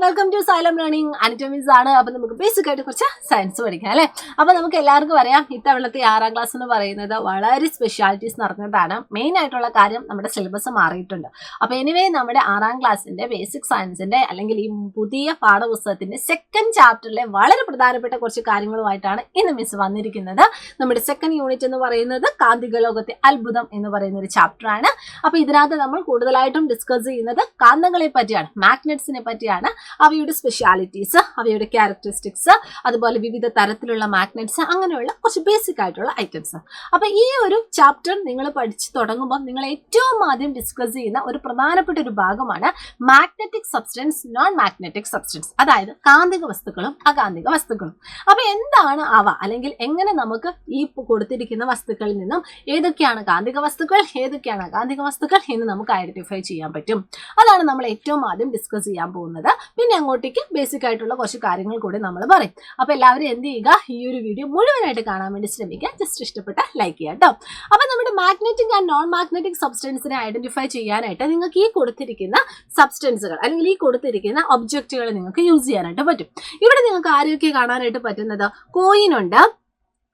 Welcome to Xylem learning. Anatomies ആണ്. അപ്പൊ നമുക്ക് ബേസിക് ആയിട്ട് കുറച്ച് സയൻസ് പഠിക്കാം അല്ലെ. അപ്പൊ നമുക്ക് എല്ലാവർക്കും അറിയാം, ഇത്തവണത്തെ 6ാം ക്ലാസ് എന്ന് പറയുന്നത് വളരെ സ്പെഷ്യാലിറ്റീസ് നിറഞ്ഞതാണ്. മെയിൻ ആയിട്ടുള്ള കാര്യം നമ്മുടെ സിലബസ് മാറിയിട്ടുണ്ട്. അപ്പൊ എനിവേ നമ്മുടെ 6ാം ക്ലാസ്സിന്റെ ബേസിക് സയൻസിന്റെ അല്ലെങ്കിൽ ഈ പുതിയ പാഠപുസ്തകത്തിന്റെ സെക്കൻഡ് ചാപ്റ്ററിലെ വളരെ പ്രധാനപ്പെട്ട കുറച്ച് കാര്യങ്ങളുമായിട്ടാണ് ഇന്ന് മിസ് വന്നിരിക്കുന്നത്. നമ്മുടെ സെക്കൻഡ് യൂണിറ്റ് എന്ന് പറയുന്നത് കാന്തിക ലോകത്തെ അത്ഭുതം എന്ന് പറയുന്ന ഒരു ചാപ്റ്റർ ആണ്. അപ്പൊ ഇതിനകത്ത് നമ്മൾ കൂടുതലായിട്ടും ഡിസ്കസ് ചെയ്യുന്നത് കാന്തങ്ങളെ പറ്റിയാണ്, മാഗ്നറ്റ്സിനെ പറ്റിയാണ്, അവയുടെ സ്പെഷ്യാലിറ്റീസ്, അവയുടെ ക്യാരക്ടറിസ്റ്റിക്സ്, അതുപോലെ വിവിധ തരത്തിലുള്ള മാഗ്നറ്റ്സ്, അങ്ങനെയുള്ള കുറച്ച് ബേസിക് ആയിട്ടുള്ള ഐറ്റംസ്. അപ്പൊ ഈ ഒരു ചാപ്റ്റർ നിങ്ങൾ പഠിച്ചു തുടങ്ങുമ്പോൾ നിങ്ങൾ ഏറ്റവും ആദ്യം ഡിസ്കസ് ചെയ്യുന്ന ഒരു പ്രധാനപ്പെട്ട ഒരു ഭാഗമാണ് magnetic substance, non magnetic substance, അതായത് കാന്തിക വസ്തുക്കളും അകാന്തിക വസ്തുക്കളും. അപ്പൊ എന്താണ് അവ, അല്ലെങ്കിൽ എങ്ങനെ നമുക്ക് ഈ കൊടുത്തിരിക്കുന്ന വസ്തുക്കളിൽ നിന്നും ഏതൊക്കെയാണ് കാന്തിക വസ്തുക്കൾ, ഏതൊക്കെയാണ് അകാന്തിക വസ്തുക്കൾ എന്ന് നമുക്ക് ഐഡന്റിഫൈ ചെയ്യാൻ പറ്റും. അതാണ് നമ്മൾ ഏറ്റവും ആദ്യം ഡിസ്കസ് ചെയ്യാൻ പോകുന്നത്. പിന്നെ അങ്ങോട്ടേക്ക് ബേസിക് ആയിട്ടുള്ള കുറച്ച് കാര്യങ്ങൾ കൂടി നമ്മൾ പറയും. അപ്പൊ എല്ലാവരും എന്ത് ചെയ്യുക, ഈ ഒരു വീഡിയോ മുഴുവനായിട്ട് കാണാൻ വേണ്ടി ശ്രമിക്കുക. ജസ്റ്റ് ഇഷ്ടപ്പെട്ട ലൈക്ക് ചെയ്യുക കേട്ടോ. അപ്പൊ നമ്മുടെ മാഗ്നറ്റിക് ആൻഡ് നോൺ മാഗ്നറ്റിക് സബ്സ്റ്റൻസിനെ ഐഡന്റിഫൈ ചെയ്യാനായിട്ട് നിങ്ങൾക്ക് ഈ കൊടുത്തിരിക്കുന്ന സബ്സ്റ്റൻസുകൾ അല്ലെങ്കിൽ ഈ കൊടുത്തിരിക്കുന്ന ഒബ്ജക്റ്റുകൾ നിങ്ങൾക്ക് യൂസ് ചെയ്യാനായിട്ട് പറ്റും. ഇവിടെ നിങ്ങൾക്ക് ആരെയൊക്കെ കാണാനായിട്ട് പറ്റുന്നത്, കോയിൻ ഉണ്ട്,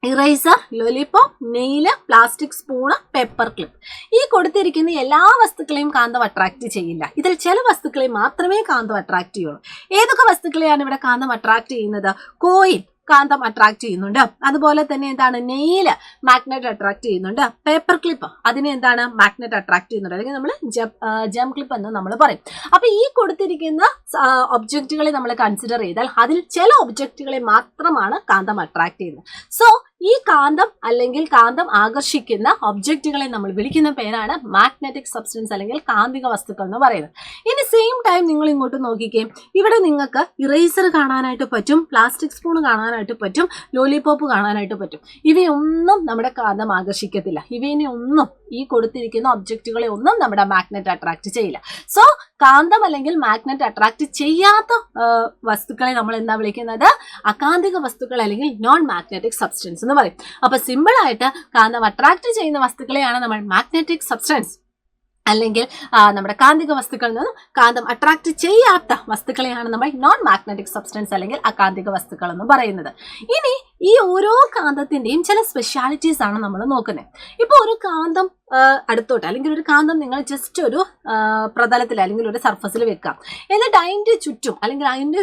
eraser, lollipop, nail, plastic spoon, paper clip. ഈ കൊടുത്തിരിക്കുന്ന എല്ലാ വസ്തുക്കളെയും കാന്തം അട്രാക്ട് ചെയ്യില്ല. ഇതിൽ ചില വസ്തുക്കളെ മാത്രമേ കാന്തം അട്രാക്ട് ചെയ്യുള്ളൂ. ഏതൊക്കെ വസ്തുക്കളെയാണ് ഇവിടെ കാന്തം അട്രാക്ട് ചെയ്യുന്നത്? കോയിൻ കാന്തം അട്രാക്ട് ചെയ്യുന്നുണ്ട്. അതുപോലെ തന്നെ എന്താണ്, നെയില് മാഗ്നറ്റ് അട്രാക്ട് ചെയ്യുന്നുണ്ട്. പേപ്പർ ക്ലിപ്പ് അതിനെ എന്താണ്, മാഗ്നറ്റ് അട്രാക്ട് ചെയ്യുന്നുണ്ട്, അല്ലെങ്കിൽ നമ്മൾ ജം ക്ലിപ്പ് എന്ന് നമ്മൾ പറയും. അപ്പൊ ഈ കൊടുത്തിരിക്കുന്ന ഒബ്ജക്റ്റുകളെ നമ്മൾ കൺസിഡർ ചെയ്താൽ അതിൽ ചില ഒബ്ജക്റ്റുകളെ മാത്രമാണ് കാന്തം അട്രാക്ട് ചെയ്യുന്നത്. സോ ഈ കാന്തം അല്ലെങ്കിൽ കാന്തം ആകർഷിക്കുന്ന ഒബ്ജക്റ്റുകളെ നമ്മൾ വിളിക്കുന്ന പേരാണ് മാഗ്നറ്റിക് സബ്സ്റ്റൻസ് അല്ലെങ്കിൽ കാന്തിക വസ്തുക്കൾ എന്ന് പറയുന്നത്. ഇനി സെയിം ടൈം നിങ്ങൾ ഇങ്ങോട്ട് നോക്കിക്കേ, ഇവിടെ നിങ്ങൾക്ക് ഇറേസർ കാണാനായിട്ട് പറ്റും, പ്ലാസ്റ്റിക് സ്പൂൺ കാണാനായിട്ട് പറ്റും, ലോലിപോപ്പ് കാണാനായിട്ട് പറ്റും. ഇവയൊന്നും നമ്മുടെ കാന്തം ആകർഷിക്കത്തില്ല. ഇവയെ ഒന്നും, ഈ കൊടുത്തിരിക്കുന്ന ഒബ്ജക്റ്റുകളെ ഒന്നും നമ്മുടെ മാഗ്നറ്റ് അട്രാക്ട് ചെയ്യില്ല. സോ കാന്തം അല്ലെങ്കിൽ മാഗ്നറ്റ് അട്രാക്ട് ചെയ്യാത്ത വസ്തുക്കളെ നമ്മൾ എന്താ വിളിക്കുന്നത്? അകാന്തിക വസ്തുക്കൾ അല്ലെങ്കിൽ നോൺ മാഗ്നറ്റിക് സബ്സ്റ്റൻസ് എന്ന് പറയും. അപ്പൊ സിമ്പിൾ ആയിട്ട് കാന്തം അട്രാക്ട് ചെയ്യുന്ന വസ്തുക്കളെയാണ് നമ്മൾ മാഗ്നറ്റിക് സബ്സ്റ്റൻസ് അല്ലെങ്കിൽ നമ്മുടെ കാന്തിക വസ്തുക്കളിൽ നിന്നും കാന്തം അട്രാക്ട് ചെയ്യാത്ത വസ്തുക്കളെയാണ് നമ്മൾ നോൺ മാഗ്നറ്റിക് സബ്സ്റ്റൻസ് അല്ലെങ്കിൽ അകാന്തിക വസ്തുക്കൾ എന്ന് പറയുന്നത്. ഇനി ഈ ഓരോ കാന്തത്തിന്റെയും ചില സ്പെഷ്യാലിറ്റീസ് ആണ് നമ്മൾ നോക്കുന്നത്. ഇപ്പൊ ഒരു കാന്തം അടുത്തോട്ട് അല്ലെങ്കിൽ ഒരു കാന്തം നിങ്ങൾ ജസ്റ്റ് ഒരു പ്രതലത്തിൽ അല്ലെങ്കിൽ ഒരു സർഫസിൽ വെക്കാം. എന്നിട്ട് അതിന്റെ ചുറ്റും അല്ലെങ്കിൽ അതിന്റെ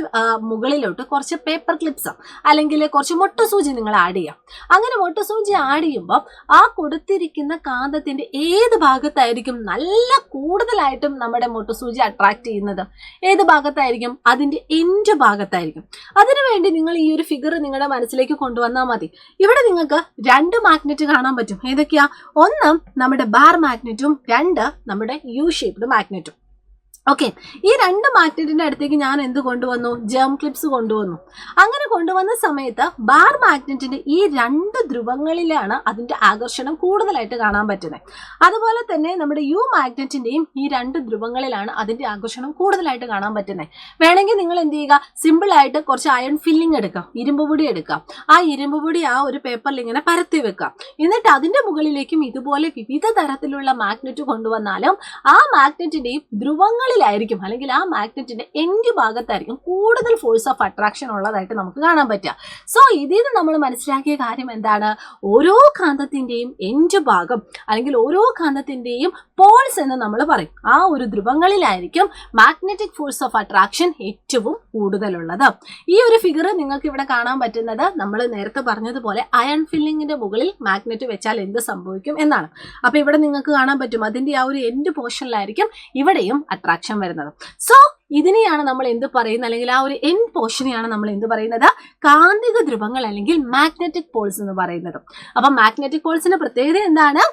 മുകളിലോട്ട് കുറച്ച് പേപ്പർ ക്ലിപ്സ് അല്ലെങ്കിൽ കുറച്ച് മൊട്ടുസൂചി നിങ്ങൾ ആഡ് ചെയ്യാം. അങ്ങനെ മൊട്ടുസൂചി ആഡ് ചെയ്യുമ്പോൾ ആ കൊടുത്തിരിക്കുന്ന കാന്തത്തിന്റെ ഏത് ഭാഗത്തായിരിക്കും നല്ല കൂടുതലായിട്ടും നമ്മുടെ മൊട്ടുസൂചി അട്രാക്ട് ചെയ്യുന്നത്? ഏത് ഭാഗത്തായിരിക്കും? അതിന്റെ എൻഡ് ഭാഗത്തായിരിക്കും. അതിനുവേണ്ടി നിങ്ങൾ ഈ ഒരു ഫിഗർ നിങ്ങളുടെ മനസ്സിലേക്ക് കൊണ്ടുവന്നാൽ മതി. ഇവിടെ നിങ്ങൾക്ക് 2 മാഗ്നറ്റ് കാണാൻ പറ്റും. ഏതൊക്കെയാ? ഒന്ന് നമ്മുടെ ബാർ മാഗ്നറ്റും, 2 നമ്മുടെ യു ഷേപ്ഡ് മാഗ്നറ്റും. ഓക്കെ, ഈ 2 മാഗ്നറ്റിന്റെ അടുത്തേക്ക് ഞാൻ എന്ത് കൊണ്ടുവന്നു? ജേം ക്ലിപ്സ് കൊണ്ടുവന്നു. അങ്ങനെ കൊണ്ടുവന്ന സമയത്ത് ബാർ മാഗ്നറ്റിന്റെ ഈ 2 ധ്രുവങ്ങളിലാണ് അതിന്റെ ആകർഷണം കൂടുതലായിട്ട് കാണാൻ പറ്റുന്നത്. അതുപോലെ തന്നെ നമ്മുടെ യു മാഗ്നറ്റിന്റെയും ഈ 2 ധ്രുവങ്ങളിലാണ് അതിന്റെ ആകർഷണം കൂടുതലായിട്ട് കാണാൻ പറ്റുന്നത്. വേണമെങ്കിൽ നിങ്ങൾ എന്ത് ചെയ്യുക, സിമ്പിൾ ആയിട്ട് കുറച്ച് അയൺ ഫില്ലിംഗ് എടുക്കാം, ഇരുമ്പ് പൊടി എടുക്കാം. ആ ഇരുമ്പ് പൊടി ആ ഒരു പേപ്പറിൽ ഇങ്ങനെ പരത്തി വെക്കാം. എന്നിട്ട് അതിന്റെ മുകളിലേക്കും ഇതുപോലെ വിവിധ തരത്തിലുള്ള മാഗ്നറ്റ് കൊണ്ടുവന്നാലും ആ മാഗ്നറ്റിന്റെയും ധ്രുവങ്ങളിൽ അല്ലെങ്കിൽ ആ മാഗ്നറ്റിന്റെ എൻഡ് ഭാഗത്തായിരിക്കും കൂടുതൽ ഫോഴ്സ് ഓഫ് അട്രാക്ഷൻ ഉള്ളതായിട്ട് നമുക്ക് കാണാൻ പറ്റുക. സോ ഇതിൽ നിന്ന് നമ്മൾ മനസ്സിലാക്കിയ കാര്യം എന്താണ്? ഓരോ കാന്തത്തിന്റെയും എൻഡ് ഭാഗം അല്ലെങ്കിൽ ഓരോ കാന്തത്തിന്റെയും പോൾസ് എന്ന് നമ്മൾ പറയും. ആ ഒരു ധ്രുവങ്ങളിലായിരിക്കും മാഗ്നറ്റിക് ഫോഴ്സ് ഓഫ് അട്രാക്ഷൻ ഏറ്റവും കൂടുതലുള്ളത്. ഈ ഒരു ഫിഗർ നിങ്ങൾക്ക് ഇവിടെ കാണാൻ പറ്റുന്നത് നമ്മൾ നേരത്തെ പറഞ്ഞതുപോലെ അയൺ ഫില്ലിങ്ങിന്റെ മുകളിൽ മാഗ്നറ്റ് വെച്ചാൽ എന്ത് സംഭവിക്കും എന്നാണ്. അപ്പൊ ഇവിടെ നിങ്ങൾക്ക് കാണാൻ പറ്റും അതിന്റെ ആ ഒരു എൻഡ് പോർഷനിലായിരിക്കും ഇവിടെയും അട്രാക്ഷൻ വരുന്നത്. സോ ഇതിനെയാണ് നമ്മൾ എന്ത് പറയുന്നത്, അല്ലെങ്കിൽ ആ ഒരു എൻ പോർഷനെയാണ് നമ്മൾ എന്ത് പറയുന്നത്? കാന്തിക ധ്രുവങ്ങൾ അല്ലെങ്കിൽ മാഗ്നറ്റിക് പോൾസ് എന്ന് പറയുന്നത്. അപ്പൊ മാഗ്നറ്റിക് പോൾസിന്റെ പ്രത്യേകത എന്താണ്?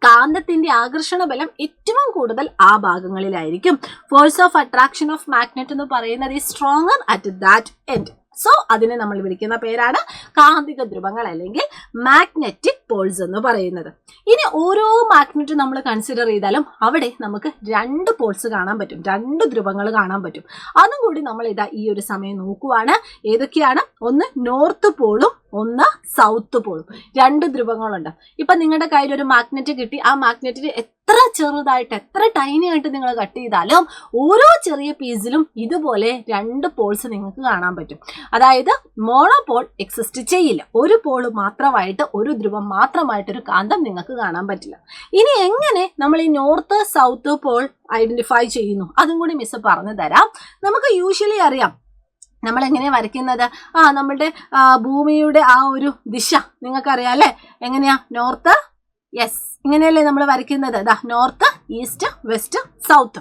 കാന്തത്തിന്റെ ആകർഷണ ബലം ഏറ്റവും കൂടുതൽ ആ ഭാഗങ്ങളിലായിരിക്കും. Force of attraction of magnet എന്ന് പറയുന്നത് is stronger at that end. So അതിനെ നമ്മൾ വിളിക്കുന്ന പേരാണ് കാന്തിക ധ്രുവങ്ങൾ അല്ലെങ്കിൽ മാഗ്നറ്റിക് പോൾസ് എന്ന് പറയുന്നത്. ഇനി ഓരോ മാഗ്നറ്റ് നമ്മൾ കൺസിഡർ ചെയ്താലും അവിടെ നമുക്ക് 2 പോൾസ് കാണാൻ പറ്റും, 2 ധ്രുവങ്ങൾ കാണാൻ പറ്റും. അതും കൂടി നമ്മൾ ഇതാ ഈ ഒരു സമയം നോക്കുവാണ്. ഏതൊക്കെയാണ്? ഒന്ന് നോർത്ത് പോളും ഒന്ന് സൗത്ത് പോളും. 2 ധ്രുവങ്ങളുണ്ട്. ഇപ്പൊ നിങ്ങളുടെ കയ്യിൽ ഒരു മാഗ്നറ്റ് കിട്ടി, ആ മാഗ്നറ്റിന് എത്ര ചെറുതായിട്ട് എത്ര ടൈനി ആയിട്ട് നിങ്ങൾ കട്ട് ചെയ്താലും ഓരോ ചെറിയ പീസിലും ഇതുപോലെ 2 പോൾസ് നിങ്ങൾക്ക് കാണാൻ പറ്റും. അതായത് മോണോപോൾ എക്സിസ്റ്റ് ചെയ്യില്ല. ഒരു പോള് മാത്രമായിട്ട്, ഒരു ധ്രുവം മാത്രമായിട്ടൊരു കാന്തം നിങ്ങൾക്ക് കാണാൻ പറ്റില്ല. ഇനി എങ്ങനെ നമ്മൾ ഈ നോർത്ത് സൗത്ത് പോൾ ഐഡന്റിഫൈ ചെയ്യുന്നു അതും കൂടി മിസ് പറഞ്ഞു തരാം. നമുക്ക് യൂഷ്വലി അറിയാം നമ്മൾ എങ്ങനെയാ വരയ്ക്കുന്നത്. നമ്മുടെ ഭൂമിയുടെ ആ ഒരു ദിശ നിങ്ങൾക്കറിയാം അല്ലേ? എങ്ങനെയാ? നോർത്ത്, യെസ്, ഇങ്ങനെയല്ലേ നമ്മൾ വരയ്ക്കുന്നത്. North, east, west, south.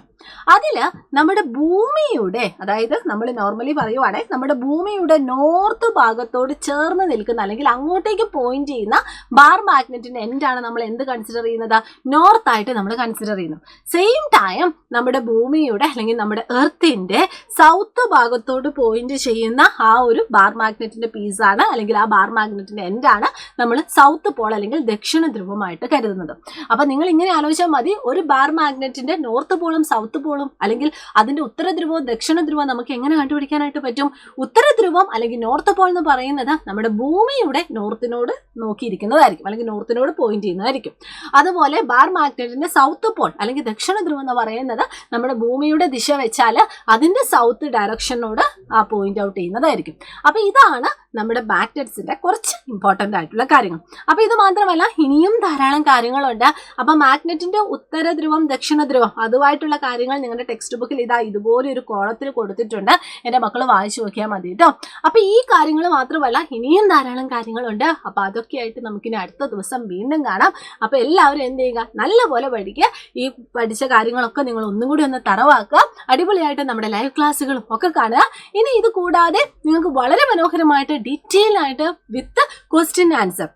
അതില് നമ്മുടെ ഭൂമിയുടെ, അതായത് നമ്മൾ നോർമലി പറയുവാണെങ്കിൽ നമ്മുടെ ഭൂമിയുടെ നോർത്ത് ഭാഗത്തോട് ചേർന്ന് നിൽക്കുന്ന അല്ലെങ്കിൽ അങ്ങോട്ടേക്ക് പോയിന്റ് ചെയ്യുന്ന ബാർ മാഗ്നറ്റിന്റെ എൻഡാണ് നമ്മൾ എന്ത് കൺസിഡർ ചെയ്യുന്നത്? നോർത്ത് ആയിട്ട് നമ്മൾ കൺസിഡർ ചെയ്യുന്നു. സെയിം ടൈം നമ്മുടെ ഭൂമിയുടെ അല്ലെങ്കിൽ നമ്മുടെ എർത്തിന്റെ സൗത്ത് ഭാഗത്തോട് പോയിന്റ് ചെയ്യുന്ന ആ ഒരു ബാർ മാഗ്നറ്റിന്റെ പീസാണ് അല്ലെങ്കിൽ ആ ബാർ മാഗ്നറ്റിന്റെ എൻഡാണ് നമ്മൾ സൗത്ത് പോൾ അല്ലെങ്കിൽ ദക്ഷിണ ധ്രുവമായിട്ട് കരുതുന്നത്. അപ്പൊ നിങ്ങൾ ഇങ്ങനെ ആലോചിച്ചാൽ മതി, ഒരു ബാർ മാഗ്നറ്റിന്റെ നോർത്ത് പോളും സൗത്ത് പോളും അല്ലെങ്കിൽ അതിന്റെ ഉത്തര ധ്രുവവും ദക്ഷിണ ധ്രുവവും നമുക്ക് എങ്ങനെ കണ്ടുപിടിക്കാനായിട്ട് പറ്റും? ഉത്തര ധ്രുവം അല്ലെങ്കിൽ നോർത്ത് പോൾ എന്ന് പറയുന്നത് നമ്മുടെ ഭൂമിയുടെ നോർത്തിനോട് നോക്കിയിരിക്കുന്നതായിരിക്കും അല്ലെങ്കിൽ നോർത്തിനോട് പോയിന്റ് ചെയ്യുന്നതായിരിക്കും. അതുപോലെ ബാർ മാഗ്നറ്റിന്റെ സൗത്ത് പോൾ അല്ലെങ്കിൽ ദക്ഷിണ ധ്രുവം എന്ന് പറയുന്നത് നമ്മുടെ ഭൂമിയുടെ ദിശ വെച്ചാൽ അതിന്റെ സൗത്ത് ഡയറക്ഷനോട് പോയിന്റ് ഔട്ട് ചെയ്യുന്നതായിരിക്കും. അപ്പൊ ഇതാണ് നമ്മുടെ മാഗ്നറ്റ്സിന്റെ കുറച്ച് ഇമ്പോർട്ടന്റ് ആയിട്ടുള്ള കാര്യങ്ങൾ. അപ്പൊ ഇത് മാത്രമല്ല, ഇനിയും ധാരാളം കാര്യങ്ങളുണ്ട്. അപ്പൊ മാഗ്നറ്റിന്റെ ഉത്തര ധ്രുവം ദക്ഷിണ ധ്രുവം അതുമായിട്ടുള്ള കാര്യങ്ങൾ നിങ്ങളുടെ ടെക്സ്റ്റ് ബുക്കിൽ ഇതുപോലെ ഒരു കോളത്തിൽ കൊടുത്തിട്ടുണ്ട്. എൻ്റെ മക്കൾ വായിച്ചു നോക്കിയാൽ മതി കേട്ടോ. അപ്പൊ ഈ കാര്യങ്ങൾ മാത്രമല്ല, ഇനിയും ധാരാളം കാര്യങ്ങളുണ്ട്. അപ്പൊ അതൊക്കെ ആയിട്ട് നമുക്കിനി അടുത്ത ദിവസം വീണ്ടും കാണാം. അപ്പൊ എല്ലാവരും എന്ത് ചെയ്യുക? നല്ലപോലെ പഠിക്കുക. ഈ പഠിച്ച കാര്യങ്ങളൊക്കെ നിങ്ങൾ ഒന്നും കൂടി ഒന്ന് തറവാക്കുക. അടിപൊളിയായിട്ട് നമ്മുടെ ലൈവ് ക്ലാസ്സുകളും ഒക്കെ കാണുക. ഇനി ഇത് കൂടാതെ നിങ്ങൾക്ക് വളരെ മനോഹരമായിട്ട് ഡീറ്റെയിൽ ആയിട്ട് വിത്ത് ക്വസ്റ്റ്യൻ ആൻസർ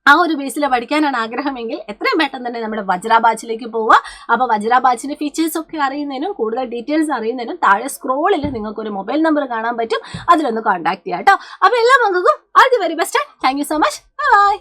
ആ ഒരു ബേസിൽ പഠിക്കാനാണ് ആഗ്രഹമെങ്കിൽ എത്രയും പെട്ടെന്ന് തന്നെ നമ്മുടെ വജ്ര ബാച്ചിലേക്ക് പോവുക. അപ്പോൾ വജ്ര ബാച്ചിന്റെ ഫീച്ചേഴ്സ് ഒക്കെ അറിയുന്നതിനും കൂടുതൽ ഡീറ്റെയിൽസ് അറിയുന്നതിനും താഴെ സ്ക്രോളിൽ നിങ്ങൾക്ക് ഒരു മൊബൈൽ നമ്പർ കാണാൻ പറ്റും. അതിലൊന്ന് കോൺടാക്ട് ചെയ്യാം കേട്ടോ. അപ്പോൾ എല്ലാ മക്കൾക്കും all the very best. Thank you so much. By.